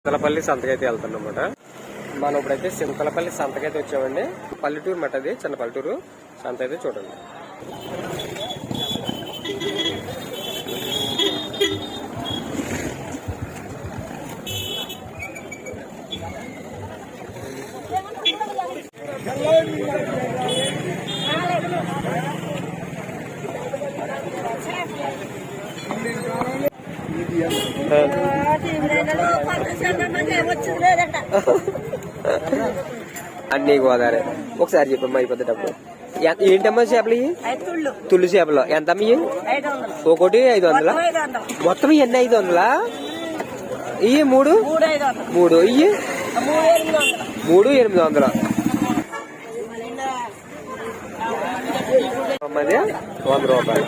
చింతలపల్లి సంతకైతే వెళ్తాను అనమాట. మనం ఇప్పుడైతే చింతలపల్లి సంతకైతే వచ్చామండి. పల్లెటూరు మాట, అది చిన్న పల్లెటూరు సంత అయితే చూడండి. అన్ని గోదావరి. ఒకసారి చెప్పమ్మా అయిపోతేటప్పుడు. ఏంటమ్మా చేపలు ఇవి? తుళ్ళు చేపలు ఎంతమ్మా ఇవి? ఒకటి 500. మొత్తం ఇవన్నీ 500. ఇవి మూడు ఇవి 3,800. అమ్మది 100 రూపాయలు.